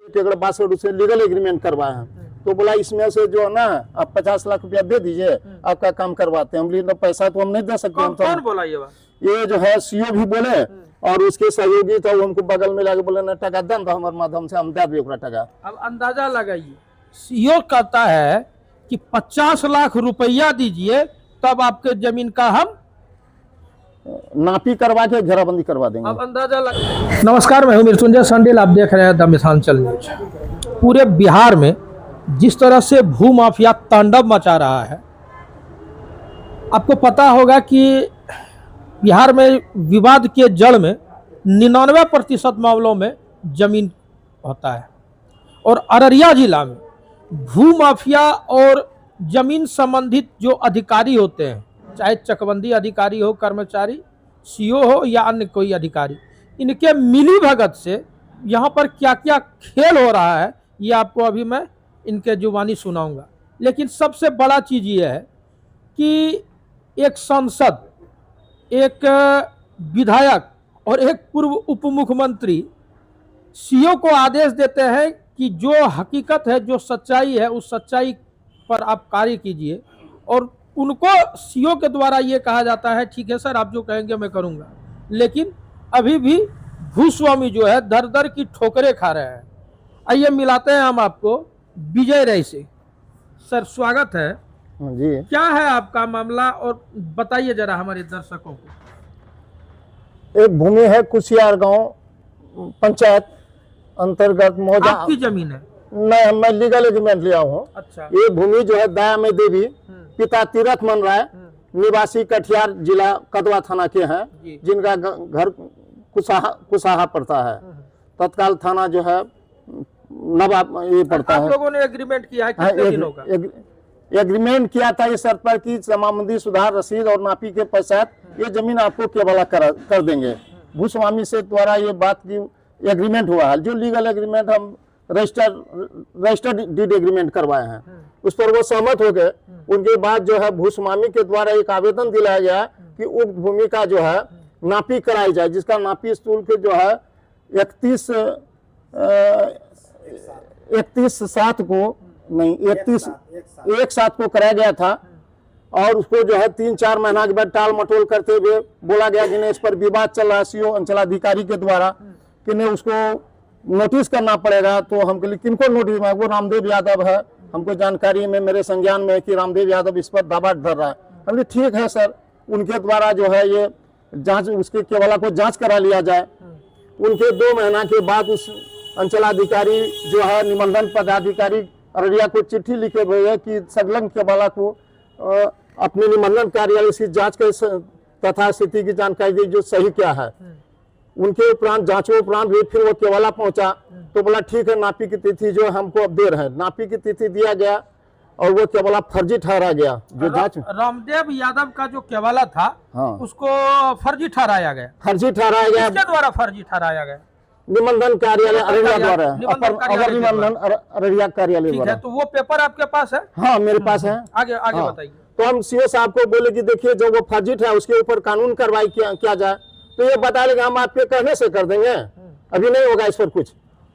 62 से legal agreement करवाए हैं। तो बोला इसमें से जो है ना आप 50 लाख रुपया दे दीजिए, आपका काम करवाते हैं। हम बोले पैसा तो हम नहीं दे सकते। कौन बोला ये बात? ये जो है सीओ भी बोले और उसके सहयोगी था, वो हमको बगल में लाके बोले ना टका दम तो हमारे माध्यम से हम दे दिए टका। अब अंदाजा लगाइए, सीओ कहता है कि 50 लाख रुपया दीजिए तब आपके जमीन का हम नापी करवा के घेराबंदी करवा देंगे। अब अंदाजा लगा। नमस्कार, मैं हूं मृत्युंजय सांडिल, आप देख रहे हैं द मिथिलांचल न्यूज। पूरे बिहार में जिस तरह से भू माफिया तांडव मचा रहा है, आपको पता होगा कि बिहार में विवाद के जड़ में 99% मामलों में जमीन होता है। और अररिया जिला में भू माफिया और जमीन संबंधित जो अधिकारी होते हैं, चाहे चकबंदी अधिकारी हो, कर्मचारी, सीओ हो या अन्य कोई अधिकारी, इनके मिली भगत से यहाँ पर क्या क्या खेल हो रहा है ये आपको अभी मैं इनके जुबानी सुनाऊंगा। लेकिन सबसे बड़ा चीज़ ये है कि एक सांसद, एक विधायक और एक पूर्व उप मुख्यमंत्री सीओ को आदेश देते हैं कि जो हकीकत है, जो सच्चाई है, उस सच्चाई पर आप कार्य कीजिए। और उनको सीओ के द्वारा ये कहा जाता है ठीक है सर, आप जो कहेंगे मैं करूँगा। लेकिन अभी भी भूस्वामी जो है दर दर की ठोकरें खा रहे हैं। आइए मिलाते हैं हम आपको विजय राय से। सर स्वागत है जी। क्या है आपका मामला और बताइए जरा हमारे दर्शकों को। एक भूमि है कुशियार गांव पंचायत अंतर्गत मौजा। आपकी जमीन है? नहीं, मैं लीगल एग्रीमेंट लिया हूँ। अच्छा। ये भूमि जो है दया में देवी, पिता तीरथ मन राय, निवासी कटिहार जिला कदवा थाना के हैं, जिनका घर कुसाहा पड़ता है। तत्काल थाना जो है नवाब ये पड़ता है। आप लोगों ने एग्रीमेंट किया है कितने दिनों का? एग्रीमेंट किया था इस शर्त पर कि जमाबंदी सुधार रसीद और नापी के पश्चात ये जमीन आपको केवल कर देंगे। भूस्वामी से द्वारा ये बात की एग्रीमेंट हुआ है। जो लीगल एग्रीमेंट हम रजिस्टर्ड डीड एग्रीमेंट करवाए हैं, उस पर वो सहमत हो गए। उनके बाद जो है भूस्वामी के द्वारा एक आवेदन दिलाया गया कि उक्त भूमि का जो है नापी कराई जाए, जिसका नापी स्थूल के जो है 31/7 को नहीं 31/7 को कराया गया था। और उसको जो है 3-4 महीना के बाद टाल मटोल करते हुए बोला गया कि नहीं इस पर विवाद चल रहा है सीओ अंचलाधिकारी के द्वारा कि नहीं उसको नोटिस करना पड़ेगा। तो हम कहले किनको नोटिस में? वो रामदेव यादव है, हमको जानकारी में मेरे संज्ञान में है कि रामदेव यादव इस पर दावा धर रहा है। हमने ठीक है सर, उनके द्वारा जो है ये जांच, उसके केवला को जांच करा लिया जाए। उनके 2 महीना के बाद उस अंचलाधिकारी जो है निबंधन पदाधिकारी अररिया को चिट्ठी लिखे हुए कि संलग्न केवला को अपने निबंधन कार्यालय से जांच के तथा स्थिति की जानकारी दी जो सही क्या है। उनके उपरांत जांचों उपरांत भी फिर वो केवला पहुंचा तो बोला ठीक है नापी की तिथि जो हमको अब दे रहे हैं। नापी की तिथि दिया गया और वो केवला फर्जी ठहरा गया। जो जांच रामदेव यादव का जो केवला था, हाँ, उसको फर्जी ठहराया गया। फर्जी ठहराया गया। किसके द्वारा फर्जी ठहराया गया? निबंधन कार्यालय अररिया द्वारा, अवर निबंधन अररिया कार्यालय द्वारा। तो वो पेपर आपके पास है? हाँ मेरे पास है। आगे बताइए। तो हम सीओ साहब को बोले कि देखिए जो वो फर्जी है उसके ऊपर कानून कार्रवाई किया जाए। तो ये बता लेंगे हम आपके कहने से कर देंगे, अभी नहीं होगा इस पर कुछ।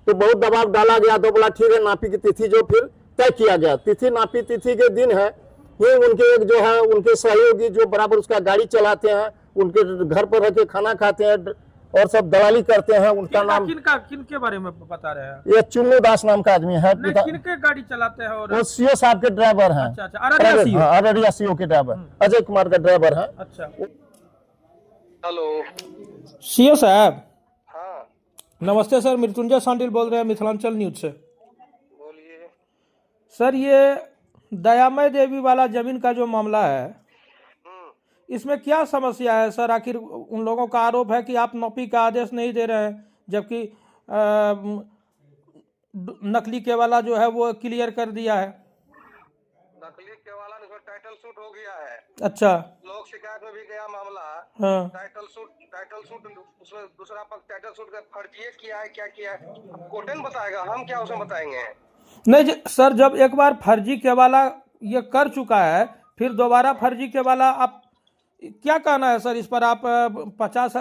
तो बहुत दबाव डाला गया। तो बोला ठीक है, नापी की तिथि जो फिर तय किया गया। तिथि नापी तिथि के दिन है ये उनके एक जो है उनके सहयोगी जो बराबर उसका गाड़ी चलाते हैं, उनके घर पर रह के खाना खाते हैं और सब दलाली करते हैं। उनका नाम किनके बारे में बता रहे हैं? ये चुन्नू दास नाम का आदमी है। किनके गाड़ी चलाते हैं? और वो सीओ साहब के ड्राइवर हैं। अच्छा, अररिया सीओ के ड्राइवर अजय कुमार का ड्राइवर है। अच्छा। हेलो सीओ साहब। हाँ नमस्ते सर, मृत्युंजय सांडिल बोल रहे हैं मिथिलांचल न्यूज से। बोलिए सर, ये दयामय देवी वाला जमीन का जो मामला है, इसमें क्या समस्या है सर? आखिर उन लोगों का आरोप है कि आप नापी का आदेश नहीं दे रहे हैं, जबकि नकली केवला जो है वो क्लियर कर दिया है। नकली केवला ने टाइटल सूट हो गया है। अच्छा। लोक शिकायत में भी गया मामला। हाँ। टाइटल सूट उसमें दूसरा पक्ष टाइटल सूट का फर्जी किया है, क्या किया है कोर्ट बताएगा, हम क्या उसमें बताएंगे? नहीं सर, जब एक बार फर्जी केवला ये कर चुका है फिर दोबारा फर्जी केवला आप क्या कहना है सर इस पर? आप 50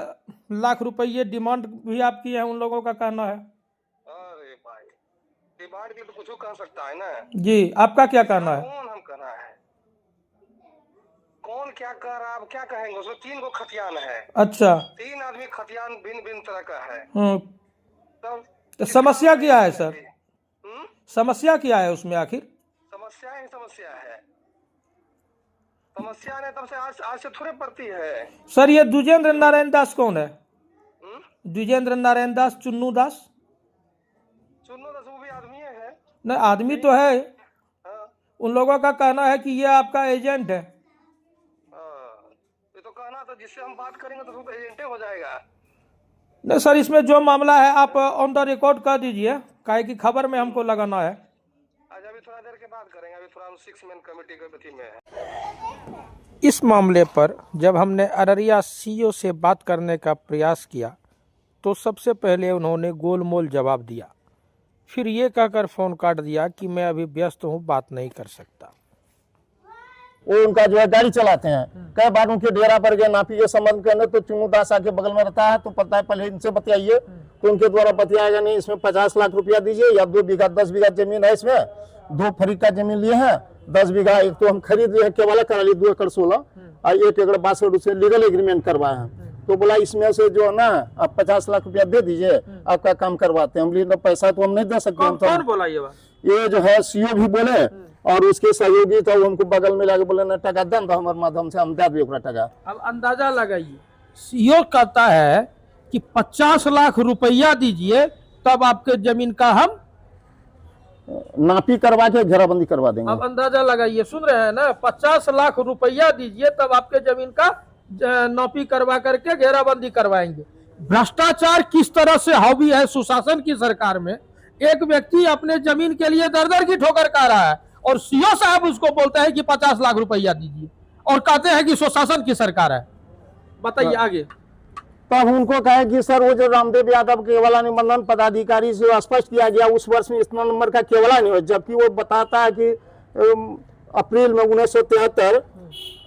लाख रुपये डिमांड भी आप किए हैं, उन लोगों का कहना है। अरे भाई विवाद के तो कुछ कह सकता है ना। जी, आपका क्या कहना है? कौन हम कहना है, कौन क्या कह रहा है, आप क्या कहेंगे? उसमें 3 गो खतियान है। अच्छा। 3 आदमी खतियान भिन्न भिन्न तरह का है। तब तो समस्या क्या है सर? हम्म? समस्या क्या है उसमें आखिर? समस्या ही समस्या है। समस्या ने तब से आज से थोड़े पड़ती है। सर ये द्विजेंद्र नारायण दास कौन है? हम्म? द्विजेंद्र नारायण दास, चुन्नू दास? चुन्नू दास वो भी आदमी है। नहीं, आदमी तो है। हाँ, उन लोगों का कहना है कि ये आपका एजेंट है। ये तो कहना था, जिससे हम बात करेंगे तो वो एजेंटे हो जाएगा। नहीं सर, इसमें जो मामला है आप ऑन द रिकॉर्ड कर दीजिए, काहे की खबर में हमको लगाना है। आज अभी थोड़ा देर के बाद करेंगे, अभी थोड़ा 6 मैन कमेटी के अथी में है। इस मामले पर जब हमने अररिया सीओ से बात करने का प्रयास किया तो सबसे पहले उन्होंने गोलमोल जवाब दिया, फिर ये कहकर फ़ोन काट दिया कि मैं अभी व्यस्त हूँ, बात नहीं कर सकता। वो उनका जो है गाड़ी चलाते हैं। कई बार उनके डेरा पर गए नापी के संबंध करने, तो चुन्नू दास आके बगल में रहता है, तो पता है पहले इनसे बतियाइए, तो उनके द्वारा बतियाएगा नहीं, इसमें 50 लाख रुपया दीजिए, या 2 बीघा 10 बीघा जमीन है, इसमें 2 फरीक का जमीन लिए हैं, 10 बीघा एक तो हम खरीद लिए, केवल करा ली 2 एकड़ 16 और 1 एकड़ 62 उससे लीगल एग्रीमेंट करवाए हैं। तो बोला इसमें से जो है ना आप 50 लाख रुपया दे दीजिए, आपका काम करवाते हैं। हम बोले पैसा तो हम नहीं दे सकते। कौन बोला ये बात? ये जो है सीओ भी बोले और उसके सहयोगी था, वो हमको बगल में लाके बोले ना टका दम तो हमारे माध्यम से हम दे दिए टका। अब अंदाजा लगाइए, सीओ कहता है कि 50 लाख रुपया दीजिए तब आपके जमीन का हम नापी करवा के घेराबंदी करवा देंगे। अब अंदाजा लगाइए, सुन रहे हैं ना, 50 लाख रुपया दीजिए तब आपके जमीन का नापी करवा करके घेराबंदी करवाएंगे। भ्रष्टाचार किस तरह से हावी है सुशासन की सरकार में। एक व्यक्ति अपने जमीन के लिए दर-दर की ठोकर खा रहा है और सीओ साहब उसको बोलते हैं कि 50 लाख रुपया दीजिए और कहते हैं कि सुशासन की सरकार है। बताइए आगे। तब उनको कहे कि सर वो जो रामदेव यादव केवला निबंधन पदाधिकारी से स्पष्ट किया गया उस वर्ष में इतना नंबर का केवला नहीं हो, जबकि वो बताता है कि अप्रैल में 1973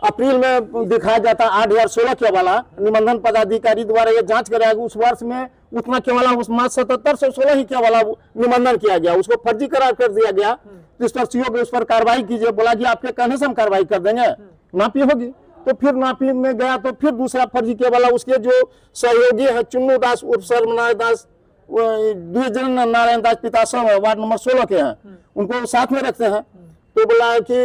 अप्रैल में दिखाया जाता 8/16 केवला निबंधन पदाधिकारी द्वारा ये जांच कराया उस वर्ष में उतना केवला उस मार्च 77 से 16 ही केवला निबंधन किया गया, उसको फर्जी करार कर दिया गया। इस पर सीओ उस पर कार्रवाई कीजिए, बोला कि आपके कहने से हम कार्रवाई कर देंगे, नापी होगी। तो फिर नापी में गया तो फिर दूसरा फर्जी केवला उसके जो सहयोगी है चुन्नू दास उर्फ सर्वनारायण दास, द्विजेंद्र नारायण दास पिता वार्ड नंबर 16 के हैं, उनको साथ में रखते हैं। तो बोला कि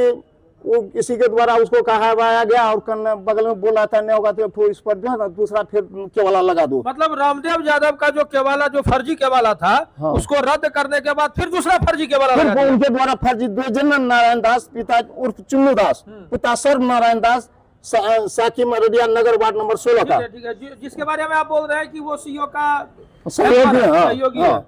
वो किसी के द्वारा उसको कहा गया और बगल में बोला था नहीं होगा तो इस पर जो है दूसरा फिर केवाला लगा दो। मतलब रामदेव यादव का जो केवाला जो फर्जी केवाला था, हाँ, उसको रद्द करने के बाद फिर दूसरा फर्जी केवाला लगा दिया। उनके द्वारा फर्जी द्विजेंद्र नारायण दास पिता उर्फ चुन्नू दास पिता सर्व नारायण दास साकिम अररिया नगर वार्ड नंबर 16 का, ठीक है, जिसके बारे में आप बोल रहे हैं कि वो सीओ का सहयोगी है।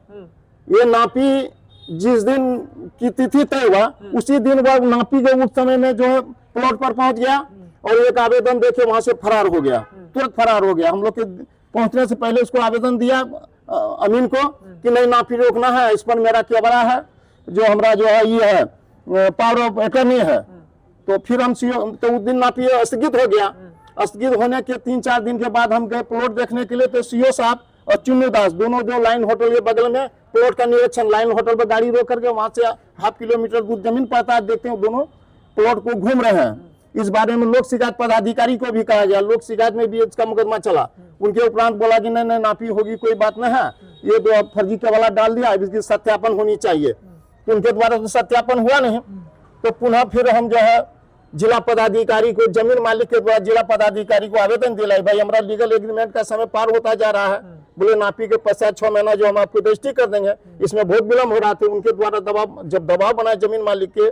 ये नापी जिस दिन की तिथि तय हुआ उसी दिन वह नापी के उस समय में जो है प्लॉट पर पहुंच गया और एक आवेदन देके वहां से फरार हो गया, तुरंत फरार हो गया। हम लोग के पहुंचने से पहले उसको आवेदन दिया अमीन को कि नहीं नापी रोकना है, इस पर मेरा केवला है जो हमारा जो है ये है पावर ऑफ अटर्नी है। तो फिर हम तो उस दिन नापी स्थगित हो गया। स्थगित होने के 3-4 दिन के बाद हम गए प्लॉट देखने के लिए, तो सीओ साहब और चुन्नू दास दोनों जो लाइन होटल के बगल में प्लॉट का निरीक्षण, लाइन होटल पर गाड़ी रोक करके वहां से 1/2 किलोमीटर दूर जमीन पड़ता है, देखते हैं दोनों प्लॉट को घूम रहे हैं। इस बारे में लोक शिकायत पदाधिकारी को भी कहा गया, लोक शिकायत में भी इसका मुकदमा चला। उनके उपरांत बोला कि नहीं नापी होगी, कोई बात नहीं है, ये जो फर्जी केवला डाल दिया इसकी सत्यापन होनी चाहिए। तो उनके द्वारा तो सत्यापन हुआ नहीं। तो पुनः फिर हम जो है जिला पदाधिकारी को, जमीन मालिक के द्वारा जिला पदाधिकारी को आवेदन दिलाई, भाई हमारा लीगल एग्रीमेंट का समय पार होता जा रहा है, बोले नापी के पश्चात 6 महीना जो हम आपको रजिस्ट्री कर देंगे, इसमें बहुत विलम्ब हो रहा था। उनके द्वारा दबाव, जब दबाव बना जमीन मालिक के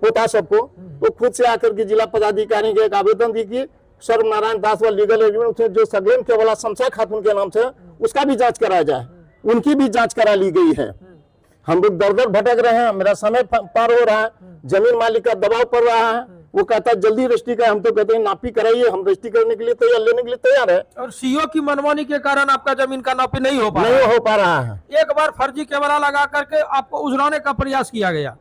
होता सबको, तो खुद से आकर के जिला पदाधिकारी के एक आवेदन दी कि सर्व नारायण दास व लीगल एग्रीमेंट जो सगलेन केवला शमशा खातून के नाम से उसका भी जांच कराया जाए, उनकी भी जांच करा ली गई है। हम लोग दर दर भटक रहे हैं, मेरा समय पार हो रहा है, जमीन मालिक का दबाव पड़ रहा है, वो कहता है जल्दी रजिस्ट्री का, हम तो कहते हैं नापी कराइए, हम रजिस्ट्री करने के लिए तैयार, लेने के लिए तैयार है। और सीओ की मनमानी के कारण आपका जमीन का नापी नहीं हो पा रहा है। एक बार फर्जी कैमरा लगा करके आपको उजड़ाने का प्रयास किया गया।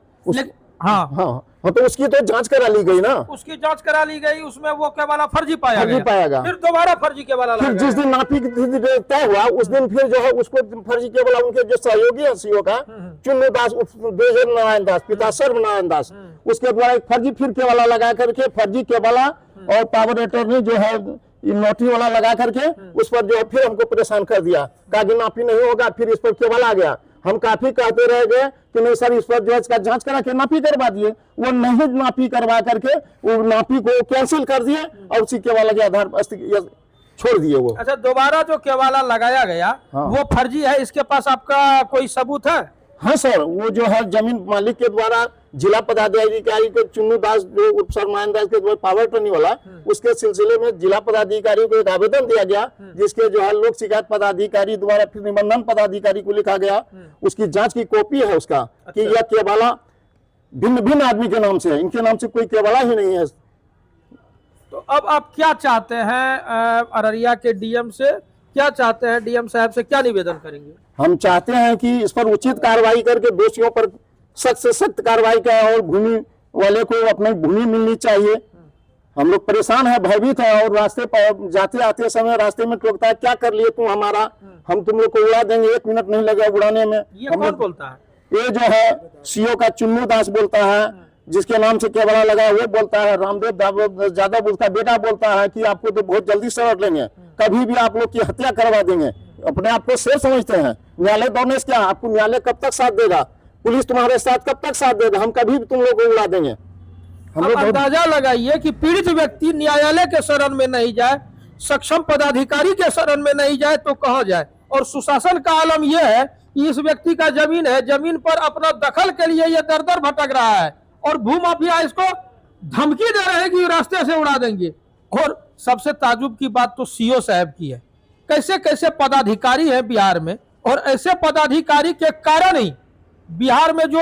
हाँ, हाँ तो उसकी तो जांच करा ली गई ना, उसकी जांच करा ली गई, उसमें वो केवाला फर्जी पाया फर्जी पाया गया। फिर दोबारा फर्जी केवाला फिर लगाया जिस दिन नापी तय हुआ उस दिन फिर जो है उसको फर्जी केवल उनके जो सहयोगी है सीओ का चुन्नू दास, देजर नारायण दास, पिता सर्वनारायण दास, उसके द्वारा एक फर्जी फिर केवला लगा करके फर्जी केवला और पावर अटॉर्नी जो है नोटरी वाला लगा करके उस पर जो है फिर हमको परेशान कर दिया, कहा कि नापी नहीं होगा, फिर इस पर केवल आ गया। हम काफी कहते रह गए कि नहीं सर इस पर जो है इसका जांच करा के नापी करवा दिए, वो नहीं नापी करवा करके वो नापी को कैंसिल कर दिए और उसी केवल के आधार पर छोड़ दिए वो। अच्छा, दोबारा जो केवाला लगाया गया हाँ। वो फर्जी है, इसके पास आपका कोई सबूत है? हाँ सर, वो जो है जमीन मालिक के द्वारा जिला पदाधिकारी को चुन्नू दास जो उप सर्वनारायण दास के द्वारा पावर अटॉर्नी वाला, उसके सिलसिले में जिला पदाधिकारी को एक आवेदन दिया गया जिसके जो है लोक शिकायत पदाधिकारी द्वारा फिर निबंधन पदाधिकारी को लिखा गया, उसकी जांच की कॉपी है उसका कि यह केवला भिन्न भिन्न आदमी के नाम से है, इनके नाम से कोई केवला ही नहीं है। तो अब आप क्या चाहते हैं अररिया के डीएम से, क्या चाहते हैं डीएम साहब से, क्या निवेदन करेंगे? हम चाहते हैं कि इस पर उचित कार्रवाई करके दोषियों पर सख्त से सख्त कार्रवाई का और भूमि वाले को अपनी भूमि मिलनी चाहिए। हम लोग परेशान है, भयभीत है और रास्ते पर जाते आते समय रास्ते में टोकता है, क्या कर लिए तुम हमारा, हम तुम लोग को उड़ा देंगे, 1 मिनट नहीं लगेगा उड़ाने में। ये कौन बोलता है? ये जो है सीओ का चुन्नू दास बोलता है, जिसके नाम से केवला लगा है वो बोलता है, रामदेव यादव उसका बेटा बोलता है कि आपको तो बहुत जल्दी समझ लेंगे, कभी भी आप लोग की हत्या करवा देंगे, अपने आप को शेर समझते हैं। न्यायालय दौड़ने से क्या, आपको न्यायालय कब तक साथ देगा, पुलिस तुम्हारे साथ कब तक साथ देगा, हम कभी भी तुम लोग को उड़ा देंगे। हम लोग अंदाजा लगाइए कि पीड़ित व्यक्ति न्यायालय के शरण में नहीं जाए, सक्षम पदाधिकारी के शरण में नहीं जाए तो कहाँ जाए। और सुशासन का आलम यह है कि इस व्यक्ति का जमीन है, जमीन पर अपना दखल के लिए यह दर दर भटक रहा है और भूमाफिया इसको धमकी दे रहे हैं कि रास्ते से उड़ा देंगे। और सबसे ताजुब की बात तो सीओ साहब की है, कैसे कैसे पदाधिकारी है बिहार में, और ऐसे पदाधिकारी के कारण ही बिहार में जो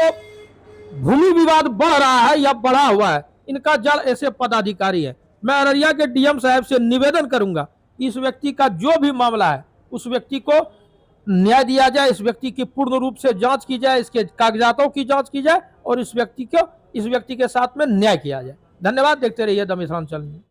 भूमि विवाद बढ़ रहा है या बढ़ा हुआ है, इनका जड़ ऐसे पदाधिकारी है। मैं अररिया के डीएम साहब से निवेदन करूंगा इस व्यक्ति का जो भी मामला है उस व्यक्ति को न्याय दिया जाए, इस व्यक्ति की पूर्ण रूप से जांच की जाए, इसके कागजातों की जांच की जाए और इस व्यक्ति के साथ में न्याय किया जाए। धन्यवाद। देखते रहिए द मिसाल न्यूज़।